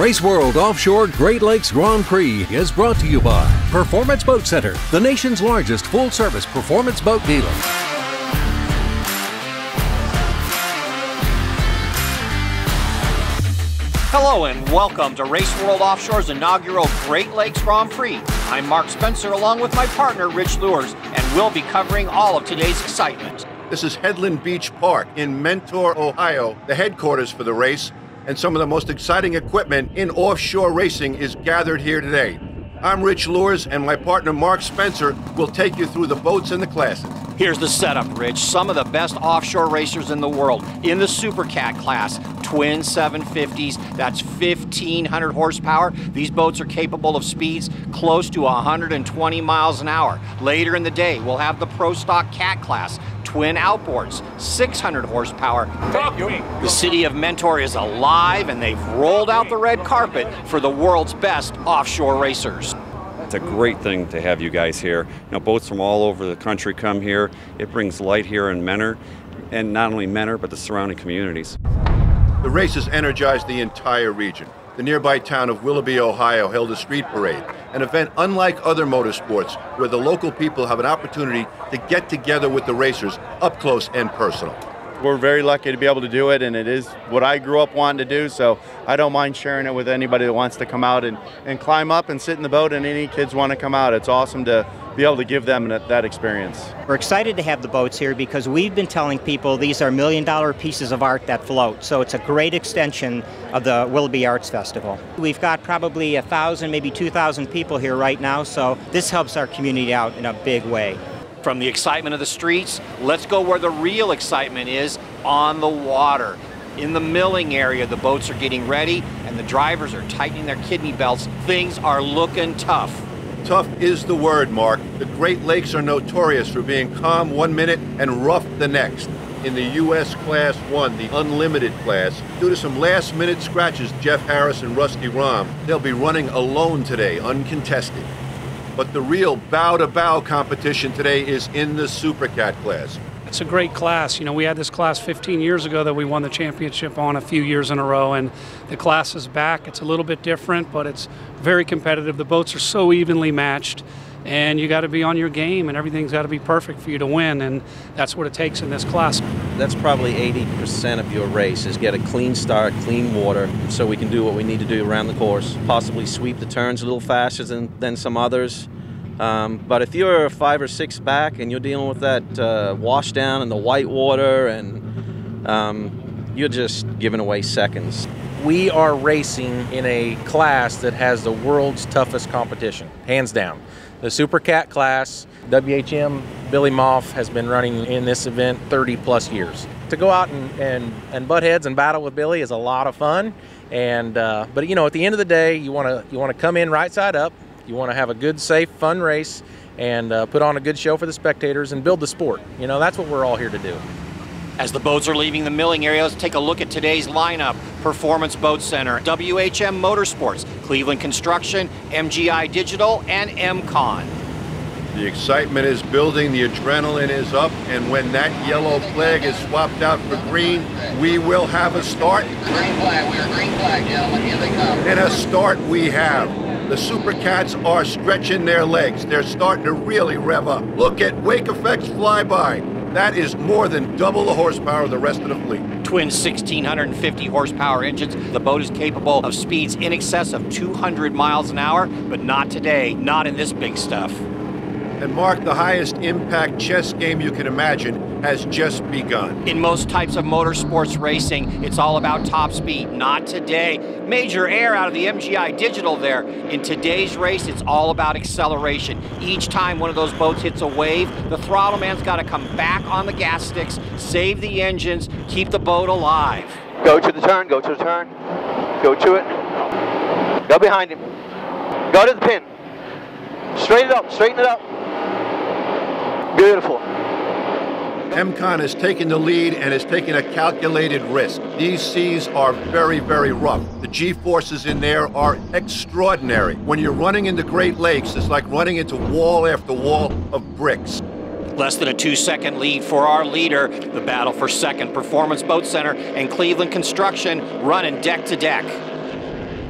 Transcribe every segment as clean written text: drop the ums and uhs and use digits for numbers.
Race World Offshore Great Lakes Grand Prix is brought to you by Performance Boat Center, the nation's largest full-service performance boat dealer. Hello and welcome to Race World Offshore's inaugural Great Lakes Grand Prix. I'm Mark Spencer along with my partner Rich Lures, and we'll be covering all of today's excitement. This is Headland Beach Park in Mentor, Ohio, the headquarters for the race, and some of the most exciting equipment in offshore racing is gathered here today. I'm Rich Lures, and my partner Mark Spencer will take you through the boats and the classes. Here's the setup, Rich. Some of the best offshore racers in the world in the Super Cat class, twin 750s, that's 1,500 horsepower. These boats are capable of speeds close to 120 miles an hour. Later in the day, we'll have the Pro Stock Cat class, twin outboards, 600 horsepower. The city of Mentor is alive, and they've rolled out the red carpet for the world's best offshore racers. It's a great thing to have you guys here. You know, boats from all over the country come here. It brings light here in Mentor, and not only Mentor, but the surrounding communities. The races energized the entire region. The nearby town of Willoughby, Ohio held a street parade, an event unlike other motorsports where the local people have an opportunity to get together with the racers up close and personal. We're very lucky to be able to do it, and it is what I grew up wanting to do, so I don't mind sharing it with anybody that wants to come out and climb up and sit in the boat, and any kids want to come out. It's awesome to be able to give them that experience. We're excited to have the boats here because we've been telling people these are million-dollar pieces of art that float, so it's a great extension of the Willoughby Arts Festival. We've got probably 1,000, maybe 2,000 people here right now, so this helps our community out in a big way. From the excitement of the streets, let's go where the real excitement is, on the water. In the milling area, the boats are getting ready and the drivers are tightening their kidney belts. Things are looking tough. Tough is the word, Mark. The Great Lakes are notorious for being calm one minute and rough the next. In the U.S. Class 1, the Unlimited class, due to some last-minute scratches, Jeff Harris and Rusty Rahm, they'll be running alone today, uncontested. But the real bow-to-bow competition today is in the Super Cat class. It's a great class. You know, we had this class 15 years ago that we won the championship on a few years in a row, and the class is back. It's a little bit different, but it's very competitive. The boats are so evenly matched, and you got to be on your game, and everything's got to be perfect for you to win, and that's what it takes in this class. That's probably 80% of your race, is get a clean start, clean water, so we can do what we need to do around the course. Possibly sweep the turns a little faster than some others. But if you're 5 or 6 back and you're dealing with that wash down and the white water, and you're just giving away seconds. We are racing in a class that has the world's toughest competition, hands down. The Super Cat class, WHM, Billy Moff has been running in this event 30 plus years. To go out and butt heads and battle with Billy is a lot of fun, and but you know, at the end of the day, you want to come in right side up. You want to have a good, safe, fun race and put on a good show for the spectators and build the sport. You know, that's what we're all here to do. As the boats are leaving the milling area, let's take a look at today's lineup. Performance Boat Center, WHM Motorsports, Cleveland Construction, MGI Digital, and MCon. The excitement is building, the adrenaline is up, and when that yellow flag is swapped out for green, we will have a start. Green flag, we are green flag, gentlemen, here they come. And a start we have. The Super Cats are stretching their legs. They're starting to really rev up. Look at Wake Effects Flyby. That is more than double the horsepower of the rest of the fleet. Twin 1,650 horsepower engines. The boat is capable of speeds in excess of 200 miles an hour, but not today, not in this big stuff. And Mark, the highest impact chess game you can imagine has just begun. In most types of motorsports racing, it's all about top speed. Not today. Major air out of the MGI Digital there. In today's race, it's all about acceleration. Each time one of those boats hits a wave, the throttle man's got to come back on the gas sticks, save the engines, keep the boat alive. Go to the turn, go to the turn. Go to it. Go behind him. Go to the pin. Straighten it up, straighten it up. Beautiful. MCon has taken the lead and has taken a calculated risk. These seas are very, very rough. The G-forces in there are extraordinary. When you're running into Great Lakes, it's like running into wall after wall of bricks. Less than a 2-second lead for our leader. The battle for second, Performance Boat Center and Cleveland Construction running deck to deck.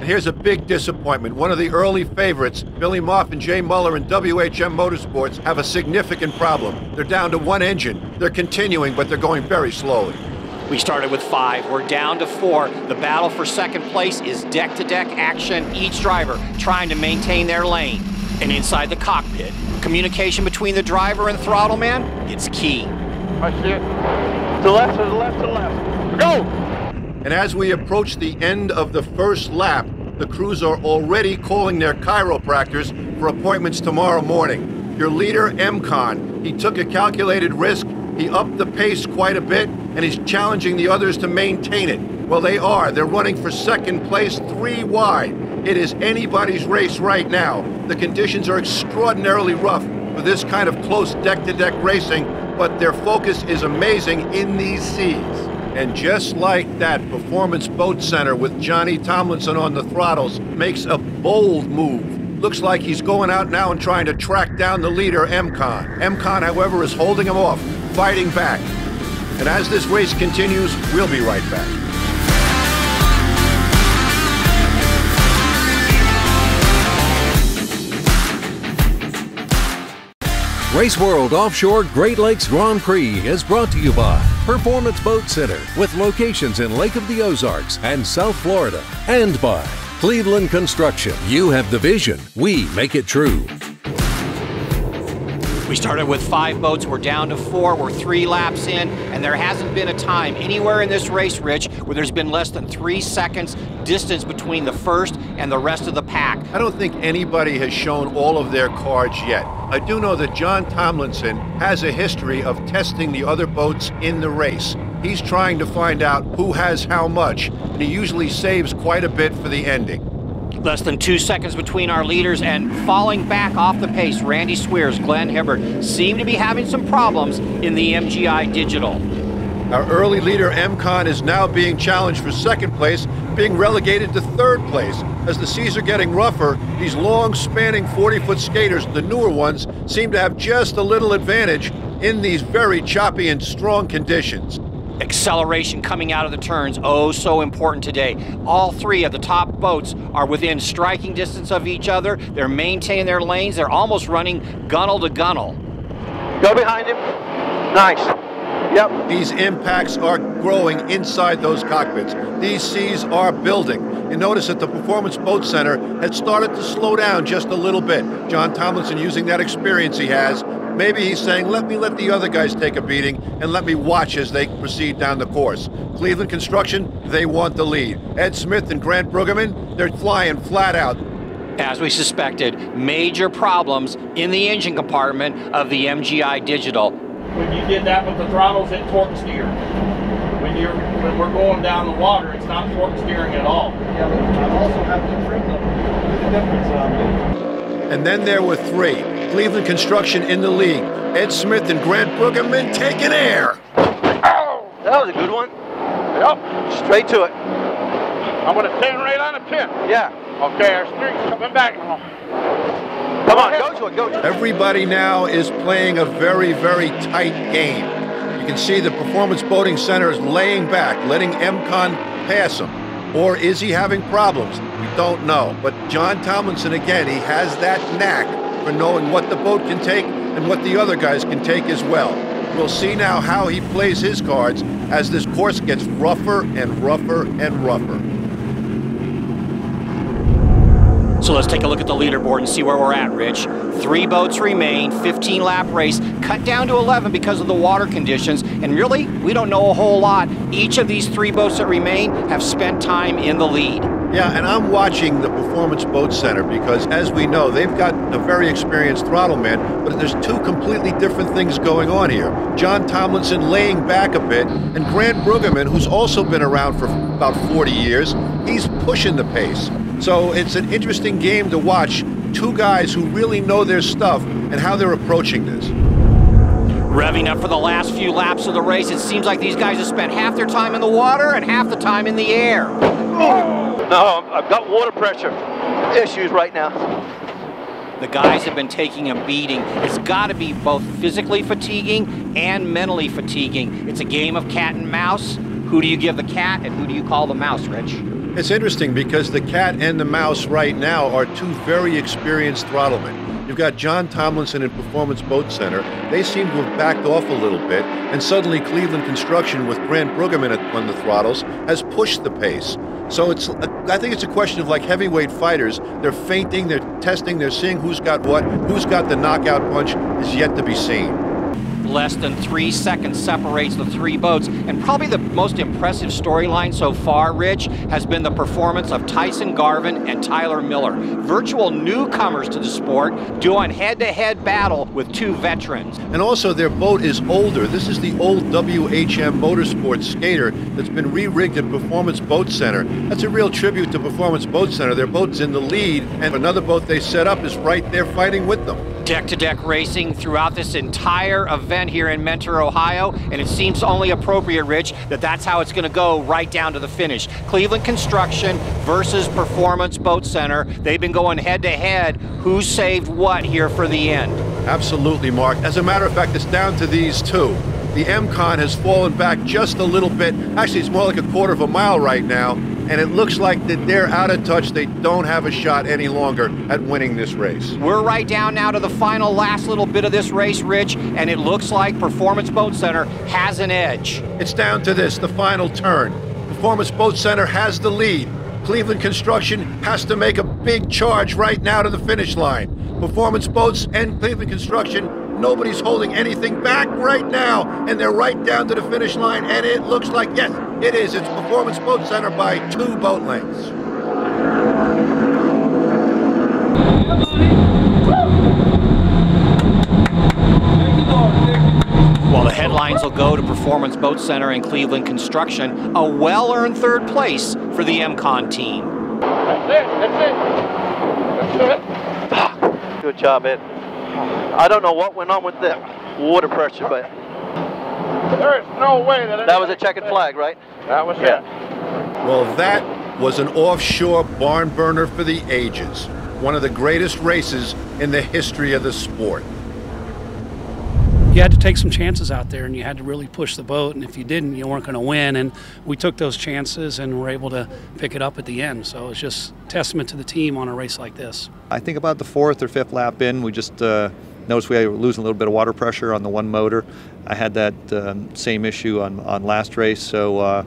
And here's a big disappointment. One of the early favorites, Billy Moff and Jay Muller in WHM Motorsports, have a significant problem. They're down to one engine. They're continuing, but they're going very slowly. We started with 5, we're down to 4. The battle for second place is deck-to-deck action, each driver trying to maintain their lane. And inside the cockpit, communication between the driver and throttle man, it's key. I see it. To the left, to the left, to the left. Go! And as we approach the end of the first lap, the crews are already calling their chiropractors for appointments tomorrow morning. Your leader, MCon, he took a calculated risk, he upped the pace quite a bit, and he's challenging the others to maintain it. Well, they are. They're running for second place 3 wide. It is anybody's race right now. The conditions are extraordinarily rough for this kind of close deck-to-deck racing, but their focus is amazing in these seas. And just like that, Performance Boat Center with Johnny Tomlinson on the throttles makes a bold move. Looks like he's going out now and trying to track down the leader, MCon. MCon, however, is holding him off, fighting back. And as this race continues, we'll be right back. Race World Offshore Great Lakes Grand Prix is brought to you by Performance Boat Center with locations in Lake of the Ozarks and South Florida, and by Cleveland Construction. You have the vision, we make it true. We started with 5 boats, we're down to 4, we're 3 laps in, and there hasn't been a time anywhere in this race, Rich, where there's been less than 3 seconds distance between the first and the rest of the pack. I don't think anybody has shown all of their cards yet. I do know that John Tomlinson has a history of testing the other boats in the race. He's trying to find out who has how much, and he usually saves quite a bit for the ending. Less than 2 seconds between our leaders, and falling back off the pace, Randy Swears, Glenn Hibbert seem to be having some problems in the MGI Digital. Our early leader, MCon, is now being challenged for second place, being relegated to third place. As the seas are getting rougher, these long spanning 40-foot skaters, the newer ones, seem to have just a little advantage in these very choppy and strong conditions. Acceleration coming out of the turns, oh so important today. All 3 of the top boats are within striking distance of each other. They're maintaining their lanes. They're almost running gunnel to gunnel. Go behind him. Nice. Yep. These impacts are growing inside those cockpits. These seas are building. You notice that the Performance Boat Center had started to slow down just a little bit. John Tomlinson, using that experience he has, maybe he's saying, let the other guys take a beating and let me watch as they proceed down the course. Cleveland Construction, they want the lead. Ed Smith and Grant Brueggemann, they're flying flat out. As we suspected, major problems in the engine compartment of the MGI Digital. When you did that with the throttles, it torque steer. When we're going down the water, it's not torque steering at all. Yeah, but I also have to trim the difference on it. And then there were 3. Cleveland Construction in the lead. Ed Smith and Grant Brueggemann taking air. Ow! That was a good one. Yep. Straight to it. I'm going to turn right on the pin. Yeah. Okay, our streak's coming back. Come on, go to it, go to it. Everybody now is playing a very, very tight game. You can see the Performance Boating Center is laying back, letting MCon pass him. Or is he having problems? We don't know. But John Tomlinson, again, he has that knack for knowing what the boat can take and what the other guys can take as well. We'll see now how he plays his cards as this course gets rougher and rougher and rougher. So let's take a look at the leaderboard and see where we're at, Rich. 3 boats remain, 15-lap race, cut down to 11 because of the water conditions, and really, we don't know a whole lot. Each of these 3 boats that remain have spent time in the lead. Yeah, and I'm watching the Performance Boat Center because, as we know, they've got a very experienced throttle man, but there's 2 completely different things going on here. John Tomlinson laying back a bit, and Grant Brueggemann, who's also been around for about 40 years, he's pushing the pace. So it's an interesting game to watch 2 guys who really know their stuff and how they're approaching this. Revving up for the last few laps of the race, it seems like these guys have spent half their time in the water and half the time in the air. Oh. No, I've got water pressure issues right now. The guys have been taking a beating. It's got to be both physically fatiguing and mentally fatiguing. It's a game of cat and mouse. Who do you give the cat and who do you call the mouse, Rich? It's interesting because the Cat and the Mouse right now are two very experienced throttlemen. You've got John Tomlinson in Performance Boat Center. They seem to have backed off a little bit, and suddenly Cleveland Construction with Grant Brueggemann on the throttles has pushed the pace. So I think it's a question of like heavyweight fighters. They're feinting, they're testing, they're seeing who's got what, who's got the knockout punch is yet to be seen. Less than 3 seconds separates the three boats, and probably the most impressive storyline so far, Rich, has been the performance of Tyson Garvin and Tyler Miller, virtual newcomers to the sport, doing head-to-head battle with two veterans. And also their boat is older. This is the old WHM Motorsports skater that's been re-rigged at Performance Boat Center. That's a real tribute to Performance Boat Center. Their boat's in the lead, and another boat they set up is right there fighting with them. Deck-to-deck racing throughout this entire event here in Mentor, Ohio, and it seems only appropriate, Rich, that that's how it's going to go right down to the finish. Cleveland Construction versus Performance Boat Center. They've been going head-to-head. Who saved what here for the end? Absolutely, Mark. As a matter of fact, it's down to these two. The M-Con has fallen back just a little bit. Actually, it's more like a quarter of a mile right now, and it looks like that they're out of touch. They don't have a shot any longer at winning this race. We're right down now to the final last little bit of this race, Rich, and it looks like Performance Boat Center has an edge. It's down to this, the final turn. Performance Boat Center has the lead. Cleveland Construction has to make a big charge right now to the finish line. Performance Boats and Cleveland Construction, nobody's holding anything back right now, and they're right down to the finish line, and it looks like, yes, it is. It's Performance Boat Center by 2 boat lengths. Well, the headlines will go to Performance Boat Center and Cleveland Construction, a well-earned third place for the M-Con team. That's it. Good job, Ed. I don't know what went on with the water pressure, but There's no way that was a checkered flag, right? That was it. Well, that was an offshore barn burner for the ages. One of the greatest races in the history of the sport. You had to take some chances out there, and you had to really push the boat, and if you didn't, you weren't going to win, and we took those chances and were able to pick it up at the end. So it's just testament to the team on a race like this. I think about the 4th or 5th lap in, we just noticed we were losing a little bit of water pressure on the one motor. I had that same issue on last race, so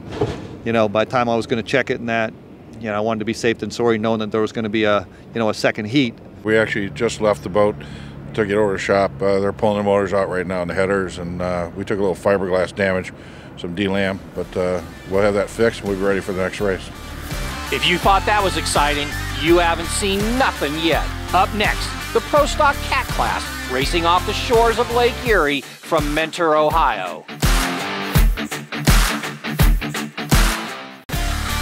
you know, by the time I was going to check it and that, you know, I wanted to be safe than sorry, knowing that there was going to be a second heat. We actually just left the boat, took it over to the shop. They're pulling the motors out right now in the headers, and we took a little fiberglass damage, some delam, but we'll have that fixed and we'll be ready for the next race. If you thought that was exciting, you haven't seen nothing yet. Up next, the Pro Stock Cat class, racing off the shores of Lake Erie from Mentor, Ohio.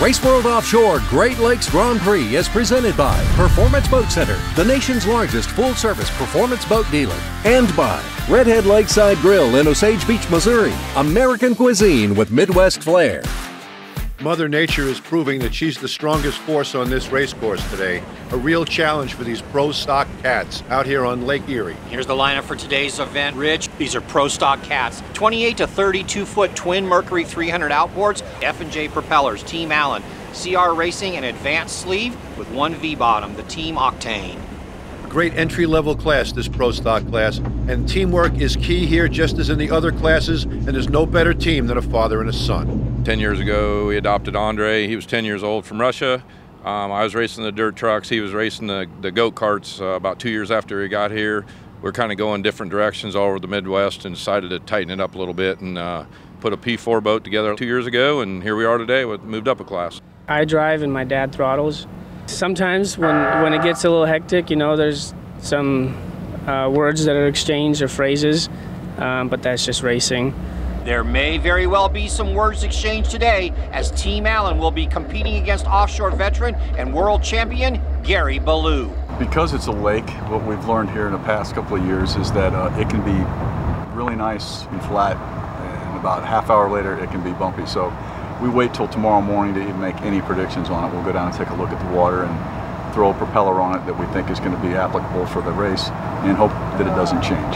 Race World Offshore Great Lakes Grand Prix is presented by Performance Boat Center, the nation's largest full-service performance boat dealer, and by Redhead Lakeside Grill in Osage Beach, Missouri, American cuisine with Midwest flair. Mother Nature is proving that she's the strongest force on this race course today. A real challenge for these Pro Stock Cats out here on Lake Erie. Here's the lineup for today's event, Rich. These are Pro Stock Cats. 28 to 32-foot twin Mercury 300 outboards, F&J propellers, Team Allen, CR Racing, and advanced sleeve with 1 V-bottom, the Team Octane. A great entry-level class, this Pro Stock class, and teamwork is key here just as in the other classes, and there's no better team than a father and a son. 10 years ago, we adopted Andre. He was 10 years old from Russia. I was racing the dirt trucks. He was racing the goat-karts about 2 years after he got here. We're kind of going different directions all over the Midwest and decided to tighten it up a little bit and put a P4 boat together 2 years ago, and here we are today. We moved up a class. I drive and my dad throttles. Sometimes when it gets a little hectic, you know, there's some words that are exchanged or phrases, but that's just racing. There may very well be some words exchanged today as Team Allen will be competing against offshore veteran and world champion Gary Ballou. Because it's a lake, what we've learned here in the past couple of years is that it can be really nice and flat, and about a half hour later it can be bumpy. So we wait till tomorrow morning to even make any predictions on it. We'll go down and take a look at the water and throw a propeller on it that we think is going to be applicable for the race and hope that it doesn't change.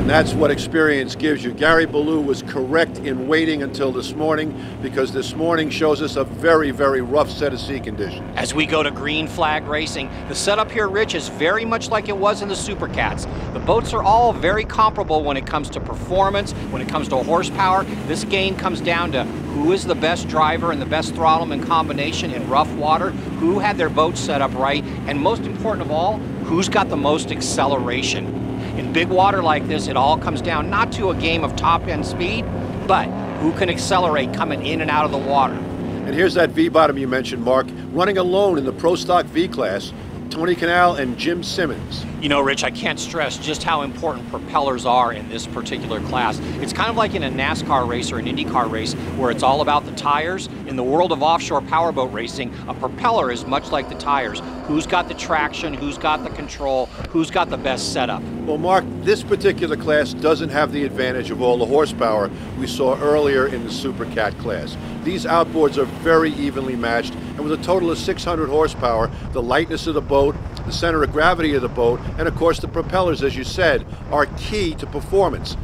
And that's what experience gives you. Gary Ballou was correct in waiting until this morning, because this morning shows us a very, very rough set of sea conditions. As we go to green flag racing, the setup here, Rich, is very much like it was in the Super Cats. The boats are all very comparable when it comes to performance, when it comes to horsepower. This game comes down to who is the best driver and the best throttleman combination in rough water, who had their boat set up right, and most important of all, who's got the most acceleration. In big water like this, it all comes down not to a game of top-end speed, but who can accelerate coming in and out of the water. And here's that V-bottom you mentioned, Mark, running alone in the Pro Stock V class, Tony Kanal and Jim Simmons. You know, Rich, I can't stress just how important propellers are in this particular class. It's kind of like in a NASCAR race or an IndyCar race where it's all about the tires. In the world of offshore powerboat racing, a propeller is much like the tires. Who's got the traction, who's got the control, who's got the best setup? Well, Mark, this particular class doesn't have the advantage of all the horsepower we saw earlier in the Super Cat class. These outboards are very evenly matched, and with a total of 600 horsepower, the lightness of the boat, the center of gravity of the boat, and of course the propellers, as you said, are key to performance.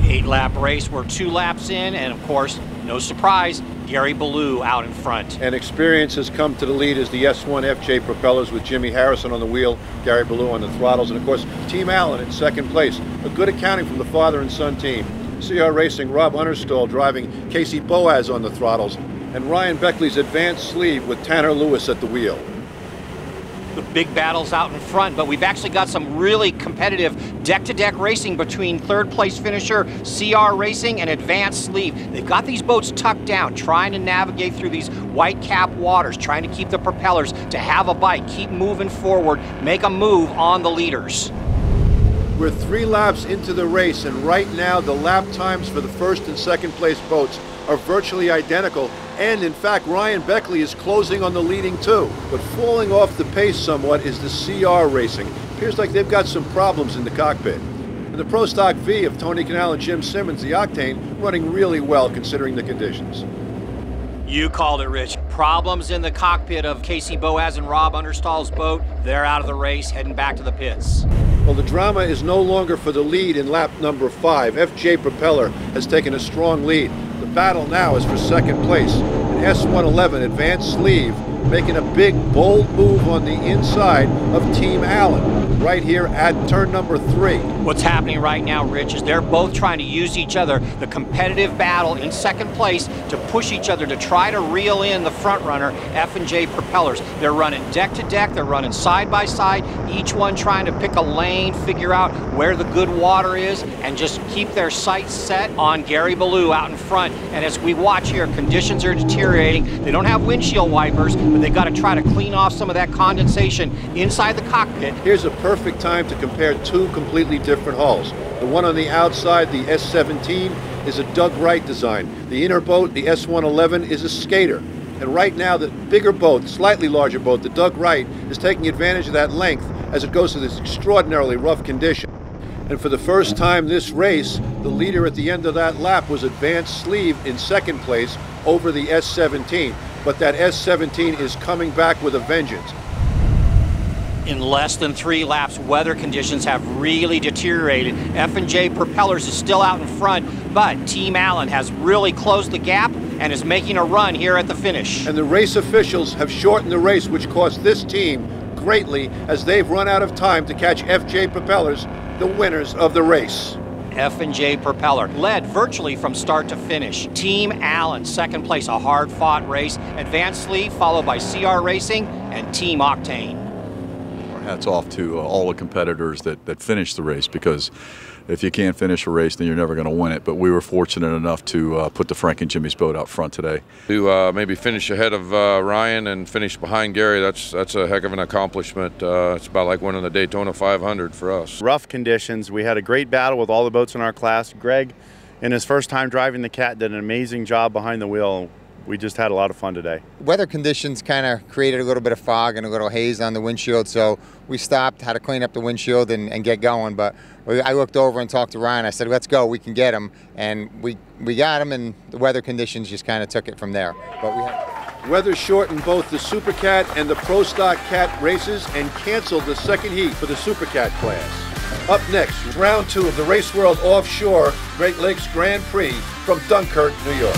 8-lap race, we're 2 laps in, and of course, no surprise, Gary Ballou out in front. And experience has come to the lead as the S1 FJ propellers with Jimmy Harrison on the wheel, Gary Ballou on the throttles, and of course Team Allen in second place. A good accounting from the father and son team. CR Racing, Rob Understall driving Casey Boaz on the throttles, and Ryan Beckley's advanced sleeve with Tanner Lewis at the wheel. The big battles out in front, but we've actually got some really competitive deck-to-deck racing between third-place finisher CR Racing and Advanced Sleeve. They've got these boats tucked down, trying to navigate through these white-cap waters, trying to keep the propellers to have a bite, keep moving forward, make a move on the leaders. We're 3 laps into the race, and right now the lap times for the first and second place boats are virtually identical, and in fact Ryan Beckley is closing on the leading 2. But falling off the pace somewhat is the CR Racing. Appears like they've got some problems in the cockpit. And the Pro Stock V of Tony Kanal and Jim Simmons, the Octane, running really well considering the conditions. You called it, Rich. Problems in the cockpit of Casey Boaz and Rob Understall's boat. They're out of the race, heading back to the pits. Well, the drama is no longer for the lead in lap number 5. FJ Propeller has taken a strong lead. The battle now is for second place. And S111 Advanced Sleeve making a big, bold move on the inside of Team Allen, right here at turn number 3. What's happening right now, Rich, is they're both trying to use each other, the competitive battle in second place, to push each other to try to reel in the front runner, F&J Propellers. They're running deck to deck, they're running side by side, each one trying to pick a lane, figure out where the good water is, and just keep their sights set on Gary Ballou out in front. And as we watch here, conditions are deteriorating. They don't have windshield wipers, but they've got to try to clean off some of that condensation inside the cockpit. Here's a perfect time to compare 2 completely different hulls. The one on the outside, the S17, is a Doug Wright design. The inner boat, the S111, is a skater. And right now, the bigger boat, slightly larger boat, the Doug Wright, is taking advantage of that length as it goes to this extraordinarily rough condition. And for the first time this race, the leader at the end of that lap was Advanced Sleeve in second place over the S17. But that S17 is coming back with a vengeance. In less than 3 laps, weather conditions have really deteriorated. F&J Propellers is still out in front, but Team Allen has really closed the gap and is making a run here at the finish. And the race officials have shortened the race, which cost this team greatly as they've run out of time to catch FJ Propellers, the winners of the race. F&J Propeller led virtually from start to finish. Team Allen, second place, a hard-fought race. Advanced Sleeve, followed by CR Racing and Team Octane. Hats off to all the competitors that finished the race, because if you can't finish a race, then you're never going to win it. But we were fortunate enough to put the Frank and Jimmy's boat out front today. To maybe finish ahead of Ryan and finish behind Gary, that's a heck of an accomplishment. It's about like winning the Daytona 500 for us. Rough conditions. We had a great battle with all the boats in our class. Greg, in his first time driving the Cat, did an amazing job behind the wheel. We just had a lot of fun today. Weather conditions kind of created a little bit of fog and a little haze on the windshield, so we stopped, had to clean up the windshield and get going. But I looked over and talked to Ryan. I said, let's go, we can get him. And we got him, and the weather conditions just kind of took it from there. But we had Weather shortened both the Super Cat and the Pro Stock Cat races and canceled the second heat for the Super Cat class. Up next, round 2 of the Race World Offshore Great Lakes Grand Prix from Dunkirk, New York.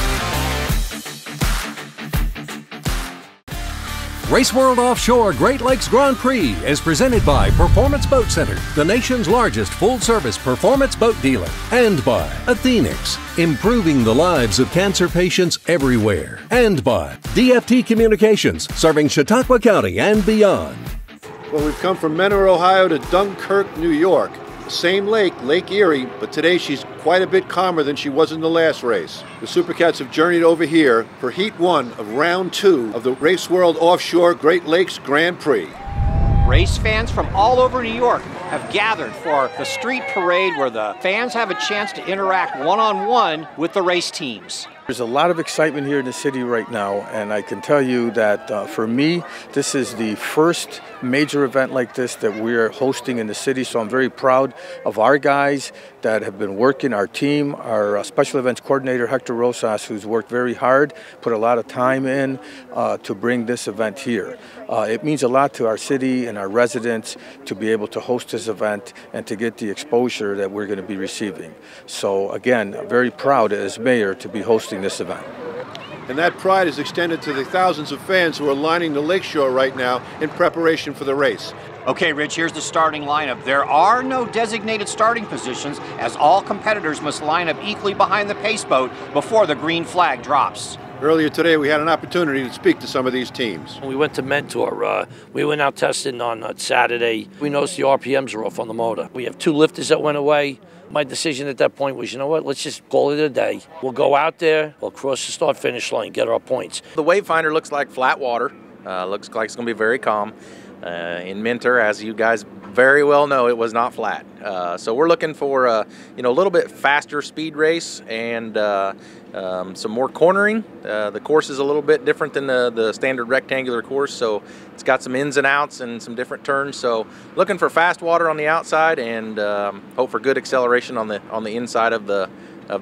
Race World Offshore Great Lakes Grand Prix is presented by Performance Boat Center, the nation's largest full-service performance boat dealer, and by Athenix, improving the lives of cancer patients everywhere, and by DFT Communications, serving Chautauqua County and beyond. Well, we've come from Mentor, Ohio to Dunkirk, New York. The same lake, Lake Erie, but today she's quite a bit calmer than she was in the last race. The Supercats have journeyed over here for Heat 1 of Round 2 of the Race World Offshore Great Lakes Grand Prix. Race fans from all over New York have gathered for the street parade where the fans have a chance to interact one-on-one with the race teams. There's a lot of excitement here in the city right now, and I can tell you that for me, this is the first major event like this that we're hosting in the city, so I'm very proud of our guys that have been working, our team, our special events coordinator, Hector Rosas, who's worked very hard, put a lot of time in to bring this event here. It means a lot to our city and our residents to be able to host this event and to get the exposure that we're going to be receiving. So again, very proud as mayor to be hosting this event. And that pride is extended to the thousands of fans who are lining the lakeshore right now in preparation for the race. Okay, Rich, here's the starting lineup. There are no designated starting positions, as all competitors must line up equally behind the pace boat before the green flag drops. Earlier today, we had an opportunity to speak to some of these teams. We went to Mentor. We went out testing on Saturday. We noticed the RPMs are off on the motor. We have 2 lifters that went away. My decision at that point was, you know what, let's just call it a day. We'll go out there, we'll cross the start-finish line, get our points. The wave finder looks like flat water. Looks like it's going to be very calm. In Mentor, as you guys very well know, it was not flat. So we're looking for a little bit faster speed race and some more cornering. The course is a little bit different than the standard rectangular course, so it's got some ins and outs and some different turns. So looking for fast water on the outside and hope for good acceleration on the inside of the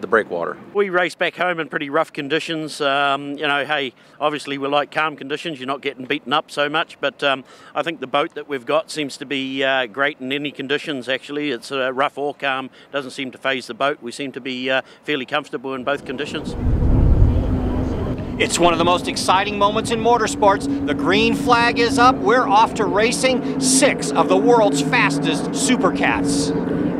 breakwater. We race back home in pretty rough conditions. Hey, obviously we like calm conditions. You're not getting beaten up so much, but I think the boat that we've got seems to be great in any conditions, actually. It's rough or calm, doesn't seem to phase the boat. We seem to be fairly comfortable in both conditions. It's one of the most exciting moments in motorsports. The green flag is up. We're off to racing 6 of the world's fastest Supercats.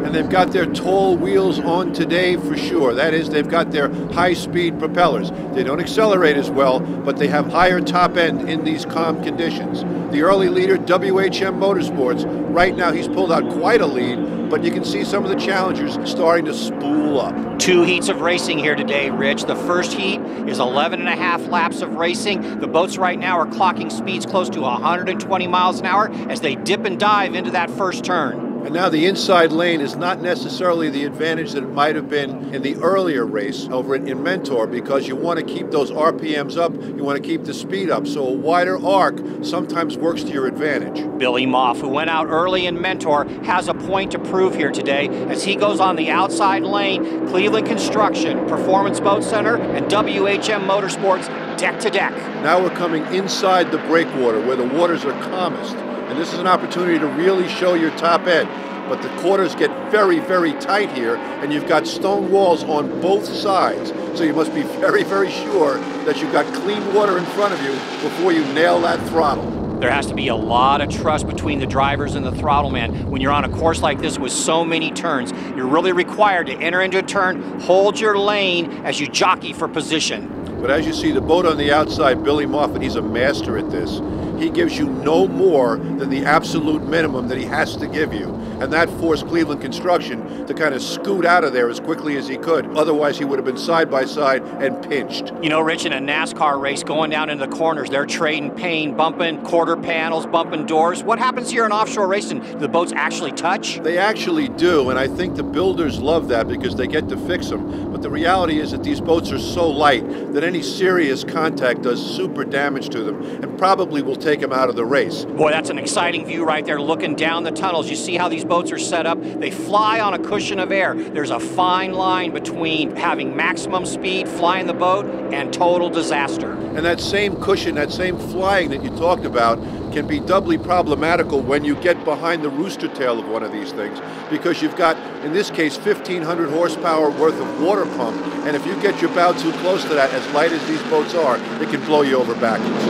And they've got their tall wheels on today for sure. That is, they've got their high-speed propellers. They don't accelerate as well, but they have higher top end in these calm conditions. The early leader, WHM Motorsports, right now he's pulled out quite a lead, but you can see some of the challengers starting to spool up. 2 heats of racing here today, Rich. The first heat is 11.5 laps of racing. The boats right now are clocking speeds close to 120 miles an hour as they dip and dive into that first turn. And now the inside lane is not necessarily the advantage that it might have been in the earlier race over in Mentor, because you want to keep those RPMs up, you want to keep the speed up, so a wider arc sometimes works to your advantage. Billy Moff, who went out early in Mentor, has a point to prove here today as he goes on the outside lane. Cleveland Construction, Performance Boat Center, and WHM Motorsports deck to deck. Now we're coming inside the breakwater where the waters are calmest. And this is an opportunity to really show your top end. But the quarters get very, very tight here, and you've got stone walls on both sides. So you must be very, very sure that you've got clean water in front of you before you nail that throttle. There has to be a lot of trust between the drivers and the throttle man. When you're on a course like this with so many turns, you're really required to enter into a turn, hold your lane as you jockey for position. But as you see, the boat on the outside, Billy Moffat, he's a master at this. He gives you no more than the absolute minimum that he has to give you. And that forced Cleveland Construction to kind of scoot out of there as quickly as he could. Otherwise, he would have been side by side and pinched. You know, Rich, in a NASCAR race, going down into the corners, they're trading pain, bumping quarter panels, bumping doors. What happens here in offshore racing? Do the boats actually touch? They actually do, and I think the builders love that because they get to fix them. But the reality is that these boats are so light that any serious contact does super damage to them and probably will take them out of the race. Boy, that's an exciting view right there, looking down the tunnels. You see how these boats are set up? They fly on a cushion of air. There's a fine line between having maximum speed, flying the boat, and total disaster. And that same cushion, that same flying that you talked about, can be doubly problematical when you get behind the rooster tail of one of these things, because you've got, in this case, 1,500 horsepower worth of water pump, and if you get your bow too close to that, as light as these boats are, it can blow you over backwards.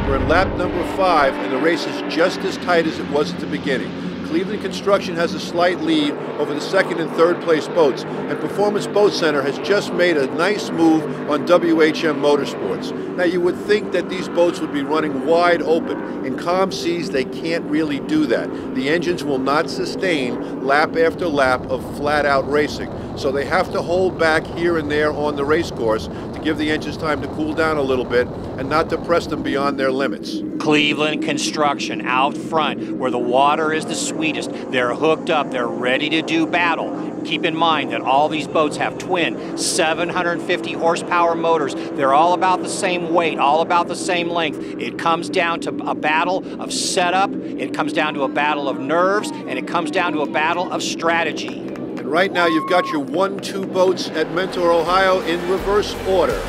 We're in lap number 5, and the race is just as tight as it was at the beginning. Cleveland Construction has a slight lead over the second and third place boats, and Performance Boat Center has just made a nice move on WHM Motorsports. Now you would think that these boats would be running wide open. In calm seas they can't really do that. The engines will not sustain lap after lap of flat out racing. So they have to hold back here and there on the race course to give the engines time to cool down a little bit and not to press them beyond their limits. Cleveland Construction out front where the water is the sweetest. They're hooked up, they're ready to do battle. Keep in mind that all these boats have twin 750 horsepower motors. They're all about the same weight, all about the same length. It comes down to a battle of setup, it comes down to a battle of nerves, and it comes down to a battle of strategy. And right now you've got your 1-2 boats at Mentor, Ohio in reverse order.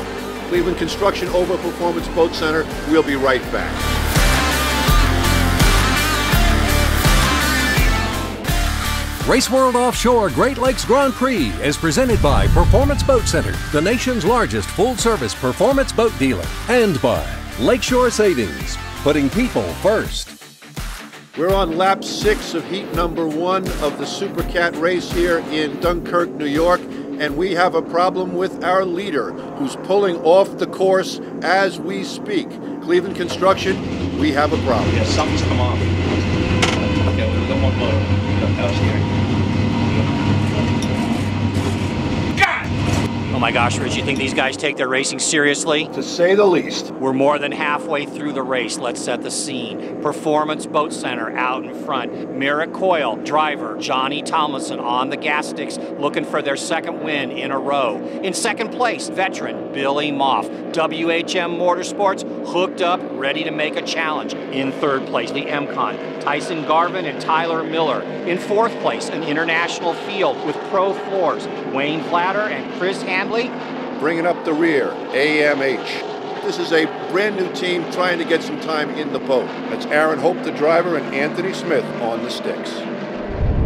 Cleveland Construction over Performance Boat Center. We'll be right back. Race World Offshore Great Lakes Grand Prix is presented by Performance Boat Center, the nation's largest full-service performance boat dealer, and by Lakeshore Savings, putting people first. We're on lap 6 of heat number 1 of the Super Cat race here in Dunkirk, New York, and we have a problem with our leader, who's pulling off the course as we speak. Cleveland Construction, we have a problem. Yeah, something's come off. Okay, we've got one motor. Power steering. Oh my gosh, Rich, you think these guys take their racing seriously? To say the least. We're more than halfway through the race. Let's set the scene. Performance Boat Center out in front. Merritt Coyle, driver, Johnny Tomlinson on the gas sticks, looking for their second win in a row. In second place, veteran Billy Moff. WHM Motorsports hooked up, ready to make a challenge. In third place, the MCon, Tyson Garvin and Tyler Miller. In fourth place, an international field with Pro Floors, Wayne Flatter and Chris Handley. Bringing up the rear, AMH. This is a brand new team trying to get some time in the boat. That's Aaron Hope, the driver, and Anthony Smith on the sticks.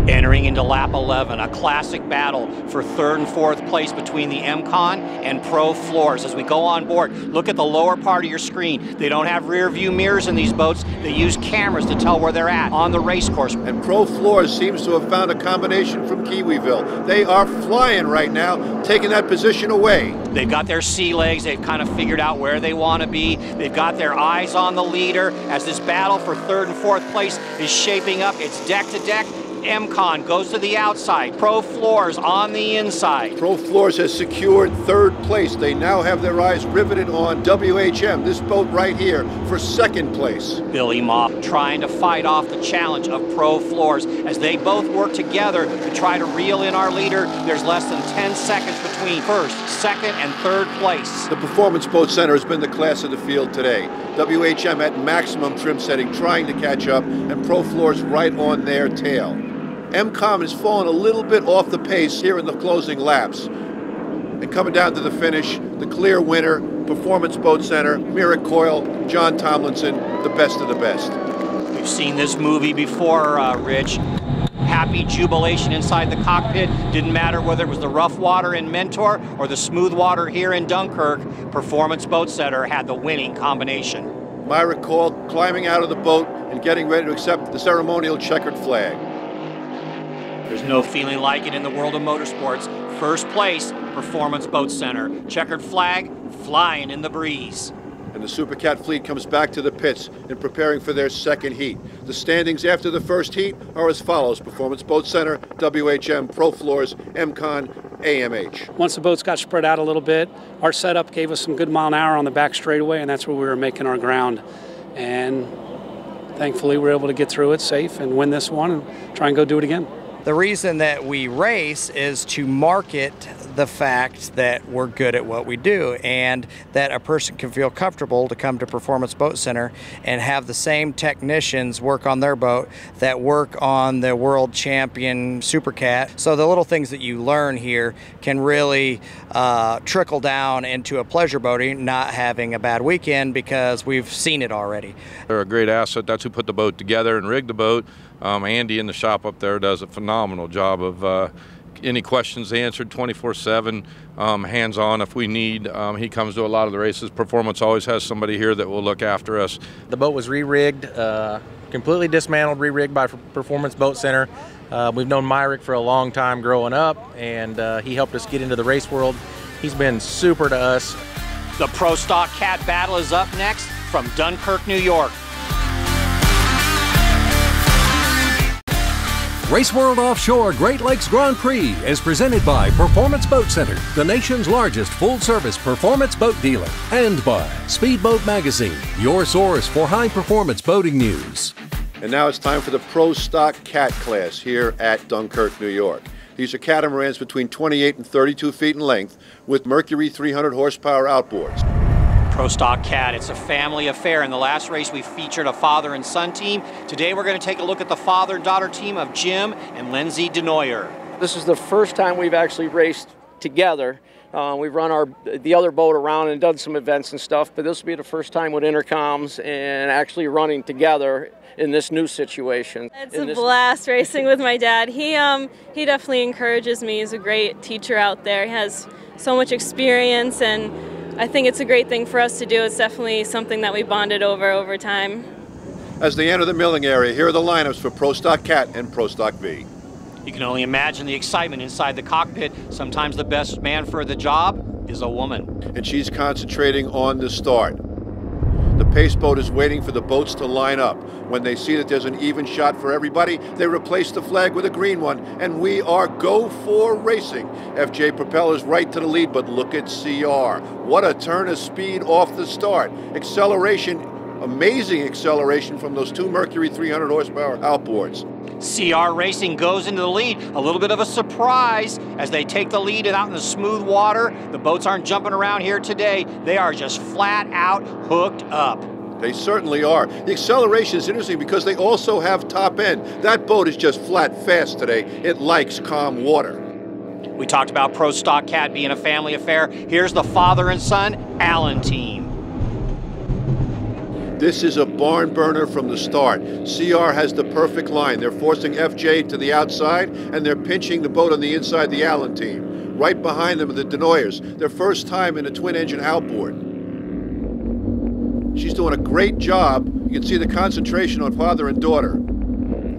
Entering into lap 11, a classic battle for third and fourth place between the MCon and Pro Floors. As we go on board, look at the lower part of your screen. They don't have rear view mirrors in these boats. They use cameras to tell where they're at on the race course. And Pro Floors seems to have found a combination from Kiwiville. They are flying right now, taking that position away. They've got their sea legs. They've kind of figured out where they want to be. They've got their eyes on the leader as this battle for third and fourth place is shaping up. It's deck to deck. MCon goes to the outside. Pro Floors on the inside. Pro Floors has secured third place. They now have their eyes riveted on WHM, this boat right here, for second place. Billy Moff trying to fight off the challenge of Pro Floors as they both work together to try to reel in our leader. There's less than 10 seconds between first, second, and third place. The Performance Boat Center has been the class of the field today. WHM at maximum trim setting, trying to catch up, and Pro Floors right on their tail. MCOM has fallen a little bit off the pace here in the closing laps. And coming down to the finish, the clear winner, Performance Boat Center, Merritt Coyle, John Tomlinson, the best of the best. We've seen this movie before, Rich. Happy jubilation inside the cockpit. Didn't matter whether it was the rough water in Mentor or the smooth water here in Dunkirk. Performance Boat Center had the winning combination. Myra Coyle climbing out of the boat and getting ready to accept the ceremonial checkered flag. There's no feeling like it in the world of motorsports. First place, Performance Boat Center. Checkered flag, flying in the breeze. And the Super Cat fleet comes back to the pits in preparing for their second heat. The standings after the first heat are as follows: Performance Boat Center, WHM, Pro Floors, MCon, AMH. Once the boats got spread out a little bit, our setup gave us some good mile an hour on the back straightaway, and that's where we were making our ground. And thankfully, we were able to get through it safe and win this one and try and go do it again. The reason that we race is to market the fact that we're good at what we do and that a person can feel comfortable to come to Performance Boat Center and have the same technicians work on their boat that work on the world champion Super Cat. So the little things that you learn here can really trickle down into a pleasure boating, not having a bad weekend because we've seen it already. They're a great asset. That's who put the boat together and rigged the boat. Andy in the shop up there does a phenomenal job of any questions answered 24/7, hands-on if we need. He comes to a lot of the races. Performance always has somebody here that will look after us. The boat was re-rigged, completely dismantled, re-rigged by Performance Boat Center. We've known Myrick for a long time growing up, and he helped us get into the race world. He's been super to us. The Pro Stock Cat battle is up next from Dunkirk, New York. Race World Offshore Great Lakes Grand Prix is presented by Performance Boat Center, the nation's largest full-service performance boat dealer, and by Speedboat Magazine, your source for high-performance boating news. And now it's time for the Pro Stock Cat class here at Dunkirk, New York. These are catamarans between 28 and 32 feet in length with Mercury 300 horsepower outboards. Pro Stock Cat, it's a family affair. In the last race, we featured a father and son team. Today, we're going to take a look at the father and daughter team of Jim and Lindsay DeNoyer. This is the first time we've actually raced together. We've run the other boat around and done some events and stuff, but this will be the first time with intercoms and actually running together in this new situation. It's a blast racing with my dad. He definitely encourages me. He's a great teacher out there. He has so much experience, and I think it's a great thing for us to do. It's definitely something that we bonded over time. As they enter the milling area, here are the lineups for Pro Stock Cat and Pro Stock V. You can only imagine the excitement inside the cockpit. Sometimes the best man for the job is a woman. And she's concentrating on the start. The pace boat is waiting for the boats to line up. When they see that there's an even shot for everybody, they replace the flag with a green one, and we are go for racing. FJ propellers right to the lead, but look at CR. What a turn of speed off the start. Acceleration, amazing acceleration from those two Mercury 300 horsepower outboards. CR Racing goes into the lead. A little bit of a surprise as they take the lead out in the smooth water. The boats aren't jumping around here today. They are just flat out hooked up. They certainly are. The acceleration is interesting because they also have top end. That boat is just flat fast today. It likes calm water. We talked about Pro Stock Cat being a family affair. Here's the father and son Allen team. This is a barn burner from the start. CR has the perfect line. They're forcing FJ to the outside, and they're pinching the boat on the inside, the Allen team. Right behind them are the DeNoyers, their first time in a twin-engine outboard. She's doing a great job. You can see the concentration on father and daughter.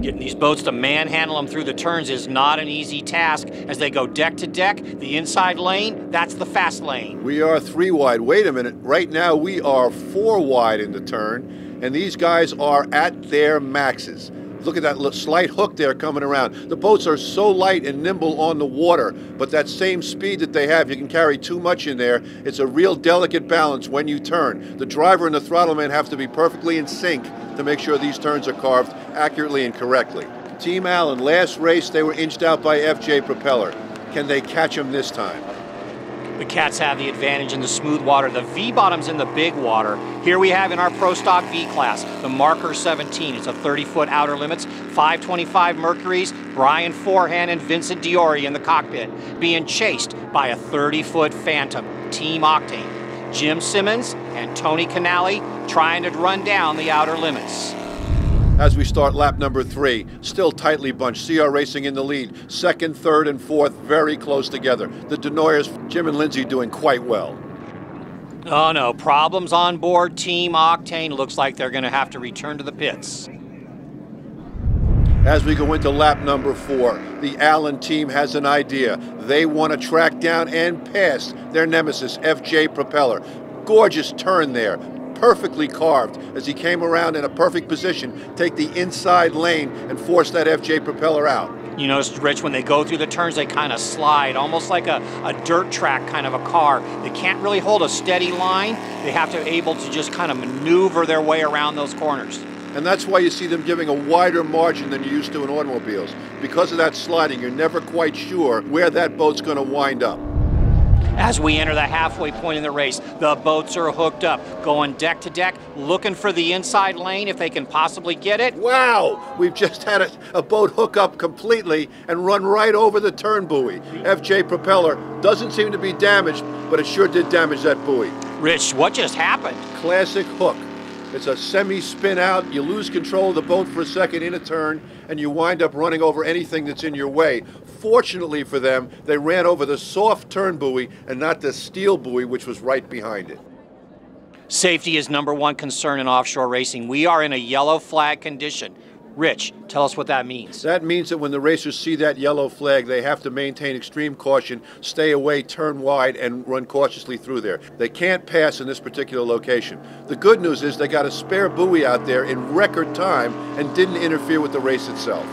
Getting these boats to manhandle them through the turns is not an easy task. As they go deck to deck, the inside lane, that's the fast lane. We are 3 wide. Wait a minute. Right now we are 4 wide in the turn, and these guys are at their maxes. Look at that slight hook there coming around. The boats are so light and nimble on the water, but that same speed that they have, you can carry too much in there. It's a real delicate balance when you turn. The driver and the throttle man have to be perfectly in sync to make sure these turns are carved accurately and correctly. Team Allen, last race they were inched out by FJ Propeller. Can they catch them this time? The Cats have the advantage in the smooth water. The V-bottom's in the big water. Here we have in our Pro Stock V class, the Marker 17. It's a 30-foot outer limits, 525 Mercuries, Brian Forehand and Vincent Diori in the cockpit, being chased by a 30-foot Phantom, Team Octane. Jim Simmons and Tony Canali trying to run down the outer limits. As we start lap number 3, still tightly bunched. CR Racing in the lead. Second, third, and fourth very close together. The DeNoyers, Jim and Lindsay, doing quite well. Oh no, problems on board Team Octane. Looks like they're going to have to return to the pits. As we go into lap number 4, the Allen team has an idea. They want to track down and pass their nemesis, FJ Propeller. Gorgeous turn there. Perfectly carved as he came around in a perfect position, take the inside lane and force that FJ Propeller out. You notice, Rich, when they go through the turns, they kind of slide, almost like a dirt track kind of a car. They can't really hold a steady line. They have to be able to just kind of maneuver their way around those corners. And that's why you see them giving a wider margin than you used to in automobiles. Because of that sliding, you're never quite sure where that boat's going to wind up. As we enter the halfway point in the race, the boats are hooked up, going deck to deck, looking for the inside lane if they can possibly get it. Wow! We've just had a boat hook up completely and run right over the turn buoy. FJ propeller doesn't seem to be damaged, but it sure did damage that buoy. Rich, what just happened? Classic hook. It's a semi-spin out, you lose control of the boat for a second in a turn, and you wind up running over anything that's in your way. Fortunately for them, they ran over the soft turn buoy and not the steel buoy, which was right behind it. Safety is #1 concern in offshore racing. We are in a yellow flag condition. Rich, tell us what that means. That means that when the racers see that yellow flag, they have to maintain extreme caution, stay away, turn wide, and run cautiously through there. They can't pass in this particular location. The good news is they got a spare buoy out there in record time and didn't interfere with the race itself.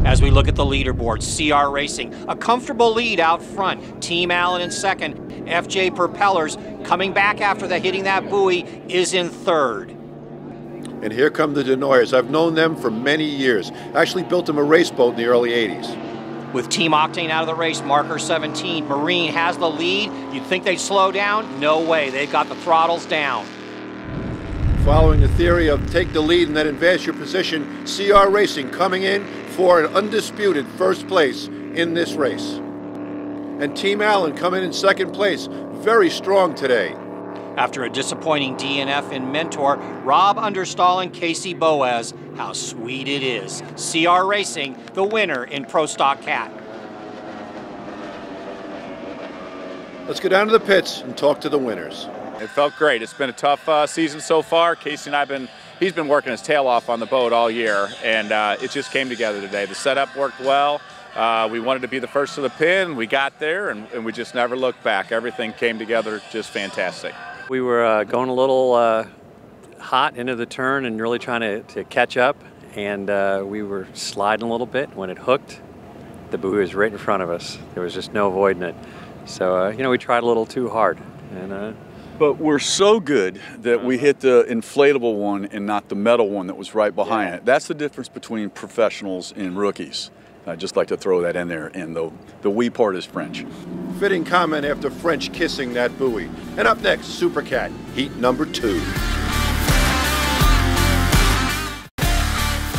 As we look at the leaderboard, CR Racing, a comfortable lead out front. Team Allen in second. FJ Propellers, coming back after hitting that buoy, is in third. And here come the Denoyers. I've known them for many years. Actually built them a race boat in the early 80s. With Team Octane out of the race, marker 17, Marine has the lead. You'd think they'd slow down? No way, they've got the throttles down. Following the theory of take the lead and then advance your position, CR Racing coming in for an undisputed first place in this race. And Team Allen coming in second place, very strong today. After a disappointing DNF in Mentor, Rob Understall and Casey Boaz, how sweet it is. CR Racing, the winner in Pro Stock Cat. Let's go down to the pits and talk to the winners. It felt great. It's been a tough season so far. Casey and he's been working his tail off on the boat all year, and it just came together today. The setup worked well. We wanted to be the first to the pin. We got there, and we just never looked back. Everything came together just fantastic. We were going a little hot into the turn and really trying to catch up, and we were sliding a little bit. When it hooked, the buoy was right in front of us. There was just no avoiding it. So, you know, we tried a little too hard. But we're so good that we hit the inflatable one and not the metal one that was right behind it. That's the difference between professionals and rookies. I'd just like to throw that in there, and the wee part is French. Fitting comment after French kissing that buoy. And up next, Super Cat, heat #2.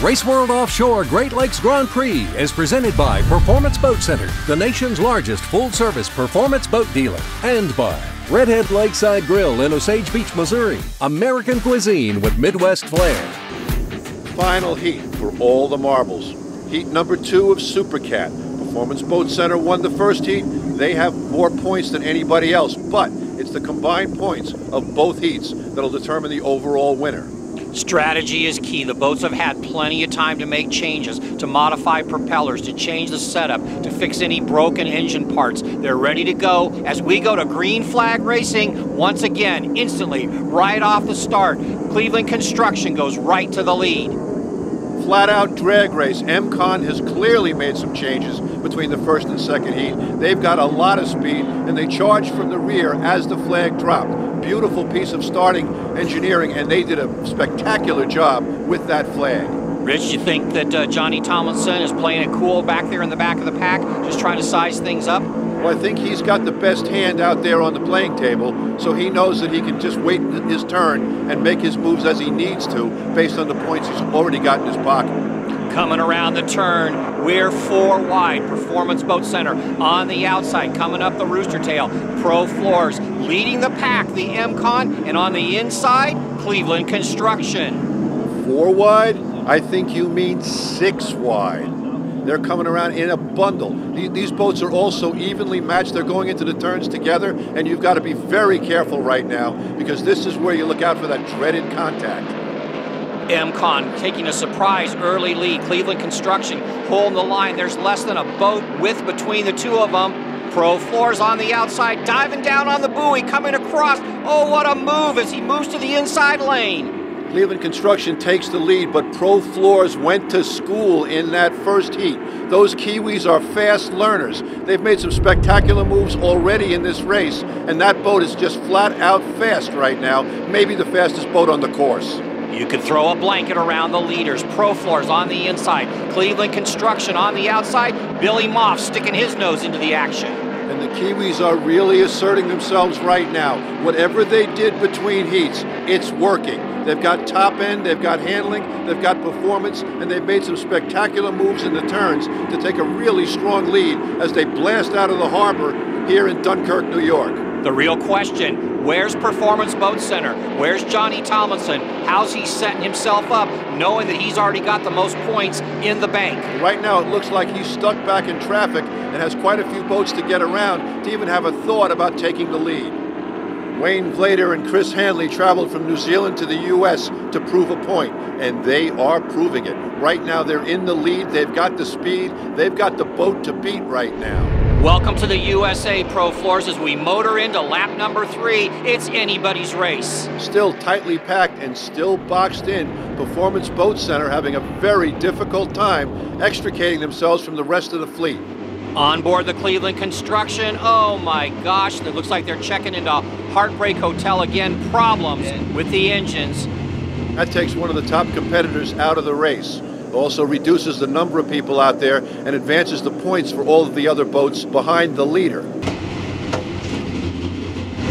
Race World Offshore Great Lakes Grand Prix is presented by Performance Boat Center, the nation's largest full-service performance boat dealer, and by Redhead Lakeside Grill in Osage Beach, Missouri, American cuisine with Midwest flair. Final heat for all the marbles. Heat #2 of Super Cat. Performance Boat Center won the first heat. They have more points than anybody else, but it's the combined points of both heats that'll determine the overall winner. Strategy is key. The boats have had plenty of time to make changes, to modify propellers, to change the setup, to fix any broken engine parts. They're ready to go as we go to green flag racing once again, instantly, right off the start. Cleveland Construction goes right to the lead. Flat-out drag race. MCon has clearly made some changes between the first and second heat. They've got a lot of speed, and they charged from the rear as the flag dropped. Beautiful piece of starting engineering, and they did a spectacular job with that flag. Rich, you think that Johnny Tomlinson is playing it cool back there in the back of the pack, just trying to size things up? Well, I think he's got the best hand out there on the playing table, so he knows that he can just wait his turn and make his moves as he needs to based on the points he's already got in his pocket. Coming around the turn, we're 4 wide. Performance Boat Center on the outside, coming up the rooster tail. Pro Floors leading the pack, the MCon, and on the inside, Cleveland Construction. 4 wide? I think you mean 6 wide. They're coming around in a bundle. These boats are also evenly matched. They're going into the turns together, and you've got to be very careful right now because this is where you look out for that dreaded contact. MCon taking a surprise early lead. Cleveland Construction holding the line. There's less than a boat width between the two of them. Pro Floors on the outside, diving down on the buoy, coming across. Oh, what a move as he moves to the inside lane. Cleveland Construction takes the lead, but Pro Floors went to school in that first heat. Those Kiwis are fast learners. They've made some spectacular moves already in this race, and that boat is just flat out fast right now, maybe the fastest boat on the course. You could throw a blanket around the leaders. Pro Floors on the inside. Cleveland Construction on the outside. Billy Moff sticking his nose into the action. And the Kiwis are really asserting themselves right now. Whatever they did between heats, it's working. They've got top end, they've got handling, they've got performance, and they've made some spectacular moves in the turns to take a really strong lead as they blast out of the harbor here in Dunkirk, New York. The real question, where's Performance Boat Center? Where's Johnny Tomlinson? How's he setting himself up, knowing that he's already got the most points in the bank? Right now, it looks like he's stuck back in traffic and has quite a few boats to get around to even have a thought about taking the lead. Wayne Vlader and Chris Hanley traveled from New Zealand to the U.S. to prove a point, and they are proving it. Right now, they're in the lead. They've got the speed. They've got the boat to beat right now. Welcome to the USA Pro Floors as we motor into lap number 3. It's anybody's race. Still tightly packed and still boxed in. Performance Boat Center having a very difficult time extricating themselves from the rest of the fleet. On board the Cleveland Construction, oh my gosh, it looks like they're checking into Heartbreak Hotel again. Problems with the engines. That takes one of the top competitors out of the race. Also reduces the number of people out there and advances the points for all of the other boats behind the leader.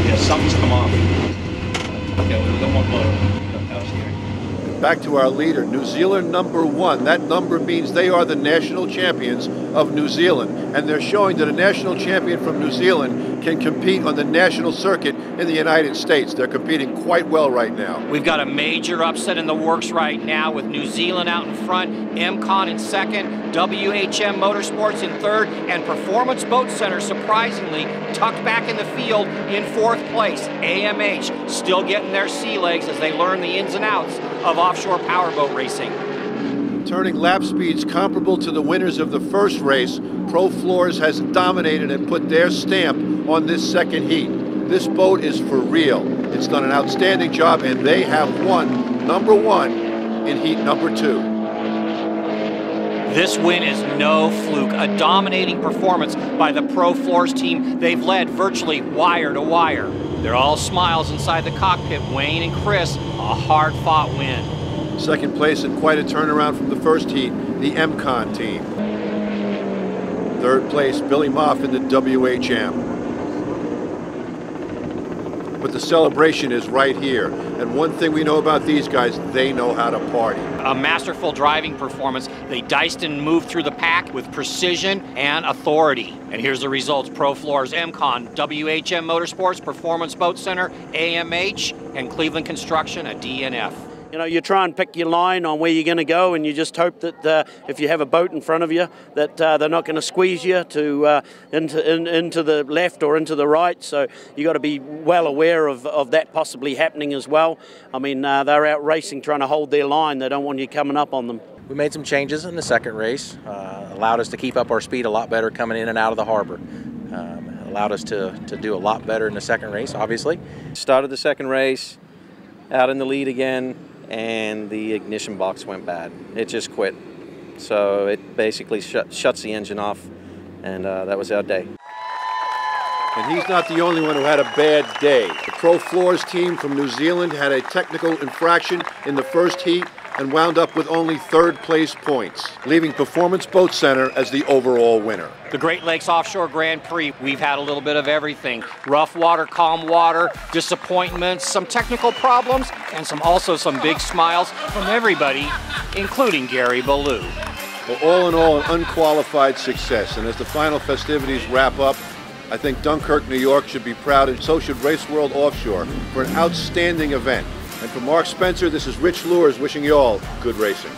Yeah, something's come off. Okay, we don't want motor. Back to our leader, New Zealand #1. That number means they are the national champions of New Zealand, and they're showing that a national champion from New Zealand can compete on the national circuit in the United States. They're competing quite well right now. We've got a major upset in the works right now with New Zealand out in front, MCon in second, WHM Motorsports in third, and Performance Boat Center surprisingly tucked back in the field in 4th place. AMH still getting their sea legs as they learn the ins and outs of offshore powerboat racing. Turning lap speeds comparable to the winners of the first race, Pro Floors has dominated and put their stamp on this second heat. This boat is for real. It's done an outstanding job, and they have won #1 in heat #2. This win is no fluke, a dominating performance by the Pro Floors team. They've led virtually wire to wire. They're all smiles inside the cockpit. Wayne and Chris, a hard-fought win. Second place and quite a turnaround from the first heat, the MCon team. Third place, Billy Moff in the WHM. But the celebration is right here. And one thing we know about these guys, they know how to party. A masterful driving performance. They diced and moved through the pack with precision and authority. And here's the results. Pro Floors, MCon, WHM Motorsports, Performance Boat Center, AMH, and Cleveland Construction, a DNF. You know, you try and pick your line on where you're going to go, and you just hope that if you have a boat in front of you, that they're not going to squeeze you to into the left or into the right. So you got to be well aware of that possibly happening as well. I mean, they're out racing, trying to hold their line. They don't want you coming up on them. We made some changes in the second race, allowed us to keep up our speed a lot better coming in and out of the harbor. Allowed us to do a lot better in the second race, obviously. Started the second race, out in the lead again, and the ignition box went bad. It just quit. So it basically shuts the engine off, and that was our day. And he's not the only one who had a bad day. The Pro Floors team from New Zealand had a technical infraction in the first heat and wound up with only 3rd place points, leaving Performance Boat Center as the overall winner. The Great Lakes Offshore Grand Prix, we've had a little bit of everything. Rough water, calm water, disappointments, some technical problems, and also some big smiles from everybody, including Gary Ballou. Well, all in all, an unqualified success. And as the final festivities wrap up, I think Dunkirk, New York should be proud, and so should Race World Offshore, for an outstanding event. And for Mark Spencer, this is Rich Lures wishing you all good racing.